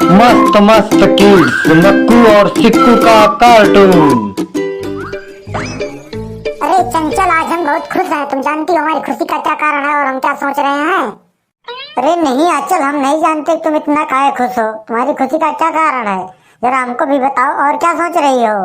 मस्त मस्त किड्स, मक्कू और सिक्कू का कार्टून। अरे चंचल, आज हम बहुत खुश हैं। तुम जानती हो हमारी खुशी का क्या कारण है और हम क्या सोच रहे हैं? अरे नहीं आंचल, हम नहीं जानते तुम इतना काहे खुश हो। तुम्हारी खुशी का क्या कारण है, जरा हमको भी बताओ। और क्या सोच रही हो?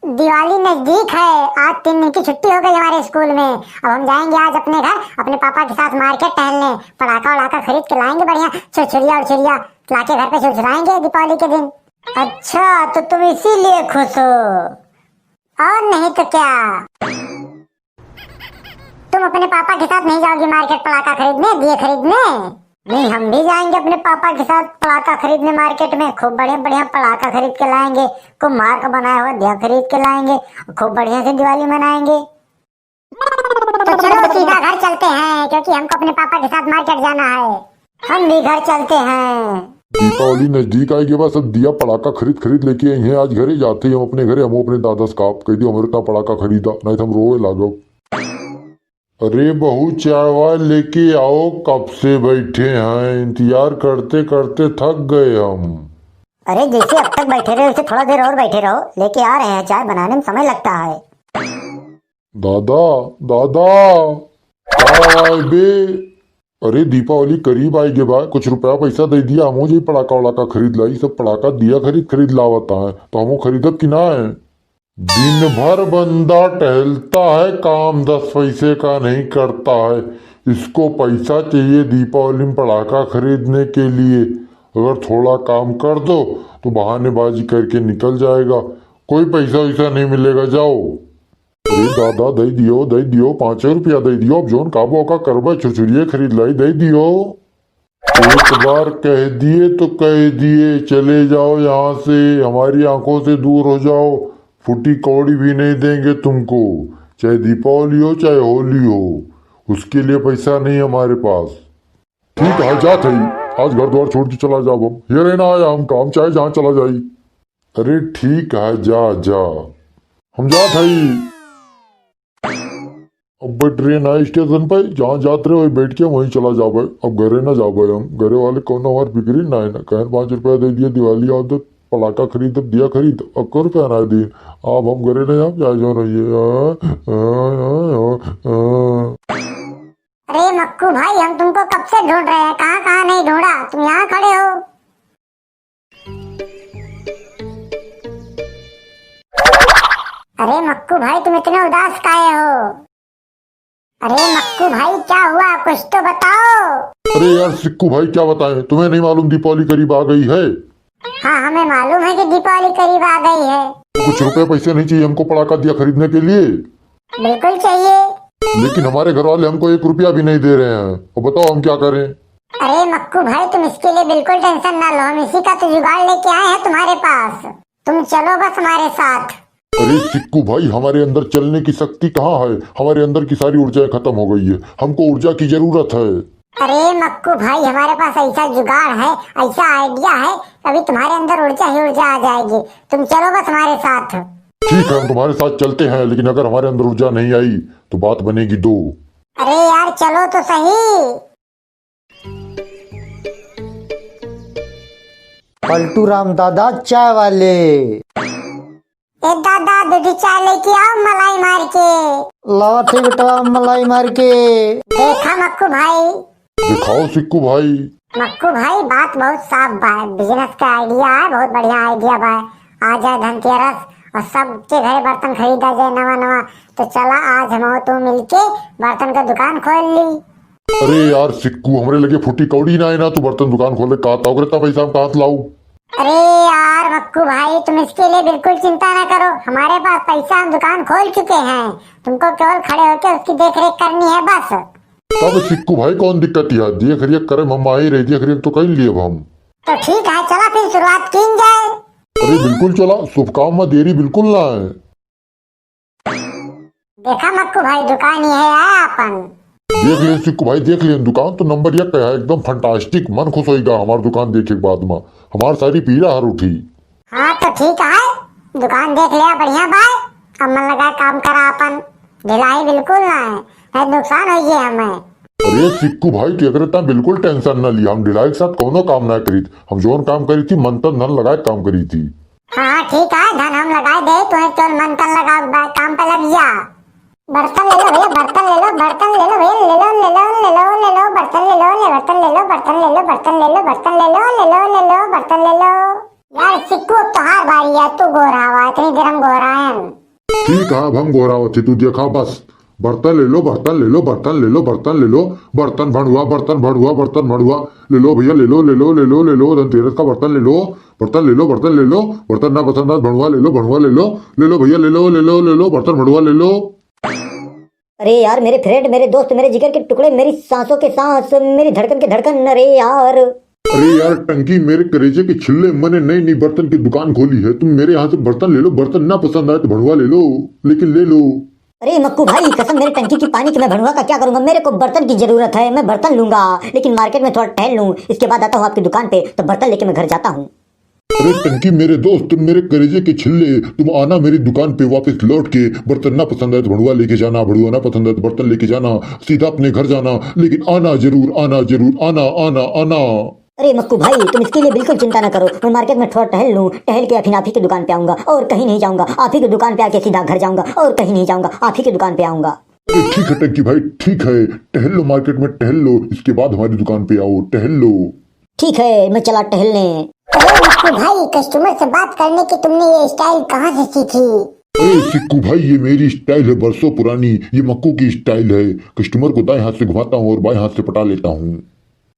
दिवाली नजदीक है, आज 3 दिन की छुट्टी हो गई हमारे स्कूल में। अब हम जाएंगे आज अपने घर, अपने पापा के साथ मार्केट टहलने। पटाखा वड़ाखा खरीद के लाएंगे, बढ़िया छुरछुरिया उड़छुरिया लाके घर पे छुरछुराएंगे दीपावली के दिन। अच्छा, तो तुम इसीलिए खुश हो और नहीं तो क्या। तुम अपने पापा के साथ नहीं जाओगी मार्केट पटाखा खरीदने, दिए खरीदने? नहीं, हम भी जाएंगे अपने पापा के साथ पटाखा खरीदने मार्केट में। खूब बढ़िया बढ़िया पटाखा खरीद के लाएंगे, कुम्हार का बनाया हुआ दिया खरीद के लाएंगे, खूब बढ़िया से दिवाली मनाएंगे। तो चलो सीधा घर चलते हैं, क्योंकि हमको अपने पापा के साथ मार्केट जाना है। हम भी घर चलते हैं। दीपावली नजदीक आएगी, बस अब दिया पटाखा खरीद लेके आई हैं। आज घरे जाते हैं हम अपने घरे। हम अपने दादा से कह दियो हमारे का पटाखा खरीदा, नहीं तो हम रोए लागो। अरे बहू, चाय वाय लेके आओ, कब से बैठे हैं, इंतजार करते करते थक गए हम। अरे जैसे अब तक बैठे रहे वैसे थोड़ा देर और बैठे रहो, लेके आ रहे हैं। चाय बनाने में समय लगता है। दादा दादा आए बे। अरे दीपावली करीब आएगी बा, कुछ रुपया पैसा दे दिया, हम मुझे पटाखा वड़ाका खरीद लाई। सब पटाखा दिया खरीद लावता है, तो हम खरीदब कि ना है। दिन भर बंदा टहलता है, काम 10 पैसे का नहीं करता है। इसको पैसा चाहिए दीपावली में पटाखा खरीदने के लिए। अगर थोड़ा काम कर दो तो बहानेबाजी करके निकल जाएगा, कोई पैसा वैसा नहीं मिलेगा। जाओ। अरे दादा दे दियो 5 रुपया दे दियो। अब जोन काबो का करबा छुरछुरिये खरीद लाई, दे दियो। एक बार कह दिए तो कह दिए, चले जाओ यहाँ से, हमारी आंखों से दूर हो जाओ। फुटी कौड़ी भी नहीं देंगे तुमको, चाहे दीपावली हो चाहे होली हो, उसके लिए पैसा नहीं हमारे पास। ठीक है, जा थई, आज घर द्वार छोड़ के चला जाओ। हम ये रहना आया हम काम, चाहे जहाँ चला जाई। अरे ठीक है, जा हम जा थई। अब ट्रेन आए स्टेशन पे, जहाँ जाते रहे वही बैठ के वहीं चला जाओ। अब घरे ना जाओ हम, घरे वाले कौन हमारे बिक्री ना है ना। कहन 5 रुपया दे दिया, दिवाली आओ तो पटाखा खरीद, दिया खरीद, अक्कर कहना है दिन। अब हम घरे ना जाओ, जा रही। अरे मक्कू भाई, हम तुमको कब से ढूंढ रहे हैं, कहाँ कहाँ नहीं ढूंढा, तुम यहाँ खड़े हो। अरे मक्कू भाई, तुम इतने उदास काहे हो? अरे मक्कू भाई, क्या हुआ, कुछ तो बताओ। अरे यार सिक्कू भाई, क्या बताएं, तुम्हें नहीं मालूम दीपावली करीब आ गई है? हाँ, हमें मालूम है कि दीपावली करीब आ गई है। तो कुछ रुपए पैसे नहीं चाहिए हमको पटाखा दिया खरीदने के लिए? बिल्कुल चाहिए। लेकिन हमारे घर वाले हमको 1 रुपया भी नहीं दे रहे हैं। और बताओ हम क्या करें? अरे मक्कू भाई, तुम इसके लिए बिल्कुल टेंशन ना लो, हम इसी का तो जुगाड़ लेके आए हैं तुम्हारे पास। तुम चलो बस हमारे साथ। अरे सिक्कू भाई, हमारे अंदर चलने की शक्ति कहाँ है? हमारे अंदर की सारी ऊर्जा खत्म हो गई है, हमको ऊर्जा की जरूरत है। अरे मक्कू भाई, हमारे पास ऐसा जुगाड़ है, ऐसा आइडिया है, अभी तुम्हारे अंदर ऊर्जा ही ऊर्जा आ जाएगी। तुम चलो बस हमारे साथ। ठीक है, हम तुम्हारे साथ चलते हैं, लेकिन अगर हमारे अंदर ऊर्जा नहीं आई तो बात बनेगी 2। अरे यार चलो तो सही। पलटू राम दादा चाय वाले। ए दादा, दूधी चाय लेके आओ मलाई मार के। लावा थे बेटा मलाई मार के। देखा मक्कू भाई? दिखाओ सिक्कू भाई। मक्कू भाई, बात बहुत साफ बा, बिजनेस का आइडिया है, बहुत बढ़िया आइडिया बा। आ जाए धनतेरस और सबके घरे बर्तन खरीदा जाए नवा। तो चला आज हम तो मिलके बर्तन का दुकान खोल ली। अरे यार सिक्कू, हमरे लगे फुटी कौड़ी ना है ना, तू बर्तन दुकान खोले का पैसा हम कहाँ से लाऊ? अरे यार मक्कू भाई, तुम इसके लिए बिल्कुल चिंता ना करो, हमारे पास पैसा, हम दुकान खोल चुके हैं। तुमको केवल खड़े होकर उसकी देख रेख करनी है बस। तब सिक्कू भाई कौन दिक्कत है, देख रेख करे हम आई रही, देख रेख तो कर लिए हम। तो ठीक है, चला फिर शुरुआत की जाए। अरे बिल्कुल चला, शुभ काम में देरी बिल्कुल ना है। देखा मक्कू भाई, दुकान ही है अपन। देख ले सिक्कू भाई, देख ले, दुकान तो नंबर 1 है, एकदम फंटास्टिक। मन खुश होगा हमारी दुकान देखे के बाद में, हमारी सारी पीड़ा हर उठी। हाँ तो ठीक है, दुकान देख लिया, बढ़िया भाई। अब मन लगा काम करा अपन, ढिलाई बिल्कुल ना है, नुकसान हो हमें। अरे सिक्कू भाई के अगर इतना बिल्कुल टेंशन न लिया, हम ढिलाई के साथ कोनो काम ना करी, हम जोन काम करी थी मंथन धन लगाए काम करी थी। हाँ ठीक है, धन हम लगाए दे, तुम्हें तो मंथन लगा काम पे लग जा। बर्तन ले लो भैया, बर्तन ले लो, बर्तन ले लो भैया, ले लो ले लो ले लो ले लो, बर्तन ले लो, बर्तन ले लो, बर्तन ले लो, बर्तन ले लो, बर्तन ले लो ले लो ले लो, बर्तन ले लो। यार सिक्कू अब तो हार बारी है, तू गोरा हुआ, इतनी देर हम गोरा है। ठीक है, अब हम गोरावती तू देखा बस। बर्तन ले लो, बर्तन ले लो, बर्तन ले लो, बर्तन ले लो, बर्तन भड़ुआ, बर्तन भड़ुआ, बर्तन भड़ुआ ले लो भैया, ले लो ले लो ले लो ले लो, धनतेरस का बर्तन ले लो, बर्तन ले लो, बर्तन ले लो, बर्तन ना पसंद आए भड़ुआ ले लो, भड़ुआ ले लो भैया, ले लो ले लो ले लो, बर्तन भड़ुआ ले लो। अरे यार मेरे फ्रेंड, मेरे दोस्त, मेरे जिगर के टुकड़े, मेरी सांसों के सांस, मेरी धड़कन के धड़कन, अरे यार। अरे यार टंकी, मेरे करेजे के छिल्ले, मैंने नई नई बर्तन की दुकान खोली है, तुम मेरे यहाँ से बर्तन ले लो, बर्तन ना पसंद आए तो भड़ुआ ले लो, लेकिन ले लो। अरे मक्कू भाई, कसम मेरे टंकी की पानी की, मैं भड़ुआ का क्या करूंगा, मेरे को बर्तन की जरूरत है, मैं बर्तन लूंगा, लेकिन मार्केट में थोड़ा टहल लूं, इसके बाद आता हूँ आपकी दुकान पे, तो बर्तन लेके मैं घर जाता हूँ। अरे टंकी मेरे दोस्त, तुम मेरे करेजे के छिल्ले, तुम आना मेरी दुकान पे वापस लौट के, बर्तन ना पसंद आए तो भड़ुआ लेके जाना, भड़ुआ ना पसंद आए तो बर्तन लेके जाना, सीधा अपने घर जाना, लेकिन आना जरूर, आना जरूर, आना आना आना। अरे मक्कू भाई, तुम इसके लिए बिल्कुल चिंता न करो, मैं मार्केट में थोड़ा टहल लूं, टहल के फिर आप ही की दुकान पे आऊंगा, और कहीं नहीं जाऊंगा, आप ही की दुकान पे आके सीधा घर जाऊंगा, और कहीं नहीं जाऊंगा, आप ही की दुकान पे आऊंगा। अरे ठीक है टंकी भाई, ठीक है, टहल लो, मार्केट में टहल लो, इसके बाद हमारी दुकान पे आओ, टहल लो। ठीक है, मैं चला टहलने। अरे मक्कू भाई, कस्टमर से बात करने की तुमने ये स्टाइल कहाँ से सीखी? अरे सिक्कू भाई, ये मेरी स्टाइल है, बरसों पुरानी, ये मक्कू की स्टाइल है, कस्टमर को दाएं हाथ से घुमाता हूँ और बाएं हाथ से पटा लेता हूँ।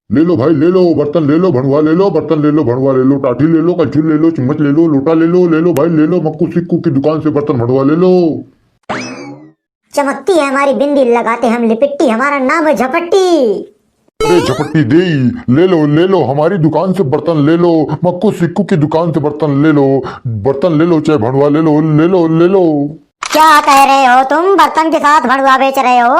ले लो भाई, ले लो, बर्तन ले लो, भड़ुआ ले लो, बर्तन ले लो, भड़ुआ ले लो, टाटी ले लो, कलछुल ले लो, चम्मच ले लो, लोटा ले लो भाई, ले लो, मक्कू सिक्कू की दुकान से बर्तन भड़ुआ ले लो। चमकती है हमारी बिंदी, लगाते हम लिपिट्टी, हमारा नाम है झपट्टी। अरे झपट्टी दे, ले लो हमारी दुकान से बर्तन ले लो, मक्कू सिक्कू की दुकान से बर्तन ले लो, बर्तन ले लो, चाहे भड़ुआ ले लो, ले लो ले लो। क्या कह रहे हो तुम, बर्तन के साथ भड़ुआ बेच रहे हो?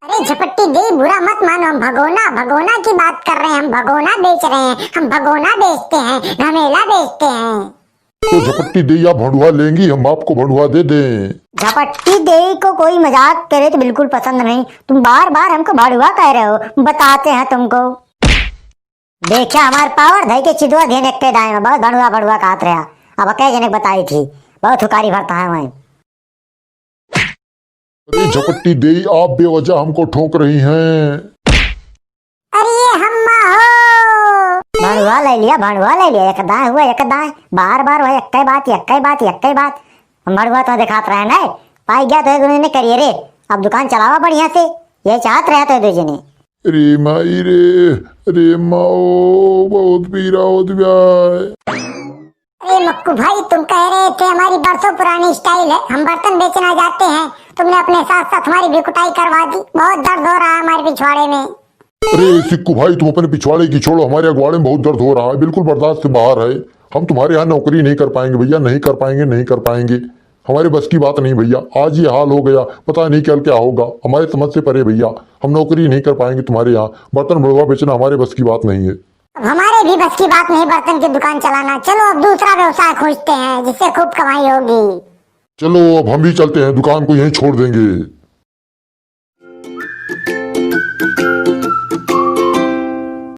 अरे झपट्टी दे, बुरा मत मानो, हम भगोना भगोना की बात कर रहे हैं, हम भगोना बेच रहे हैं, हम भगोना बेचते हैं, घमेला बेचते हैं। तो झपट्टी दे या भड़ुआ लेंगी, हम आपको भड़ुआ दे दें। झपट्टी दे को कोई मजाक करे तो बिल्कुल पसंद नहीं, तुम बार बार हमको भड़ुआ कह रहे हो, बताते हैं तुमको। देखा हमारे पावर, धई के चिदवा देने के दाएं में बहुत भड़ुआ भड़ुआ कहत रहा, अब कई जने बताई थी, बहुत हुकारी भरता है मैं। अरे झपट्टी दे, आप बेवजह हमको ठोक रही हैं। अरे ये हम्मा हो, भड़ुआ ले लिया, भड़ुआ ले लिया, एक दाएं हुआ एक दाएं, बार बार वही एक बात एक बात एक बात, हम भड़ुआ तो दिखात रहे ना, पाई गया तो दोनों ने करिए रे, अब दुकान चलावा बढ़िया से, ये चाहत रहे तो दो जने। रे माई रे, रे माओ, बहुत पीरा होत ब्याय। अरे मक्कू भाई, तुम कह रहे थे हमारी बरसों पुरानी स्टाइल है, हम बर्तन बेचना जाते हैं, तुमने अपने साथ साथ हमारी भी कुटाई करवा दी, बहुत दर्द हो रहा है हमारे पिछवाड़े में। अरे सिक्कू भाई, तुम अपने पिछवाड़े की छोड़ो, हमारे अगवाड़े में बहुत दर्द हो रहा है, बिल्कुल बर्दाश्त से बाहर है, हम तुम्हारे यहाँ नौकरी नहीं कर पाएंगे भैया, नहीं कर पाएंगे, नहीं कर पाएंगे, हमारे बस की बात नहीं भैया, आज ये हाल हो गया, पता नहीं कल क्या होगा, हमारे समझ से परे भैया, हम नौकरी नहीं कर पाएंगे तुम्हारे यहाँ, बर्तन भड़ुआ बेचना हमारे बस की बात नहीं है। हमारे भी बस की बात नहीं बर्तन की दुकान चलाना, चलो अब दूसरा व्यवसाय खोजते हैं जिससे खूब कमाई होगी। चलो अब हम भी चलते हैं, दुकान को यहीं छोड़ देंगे।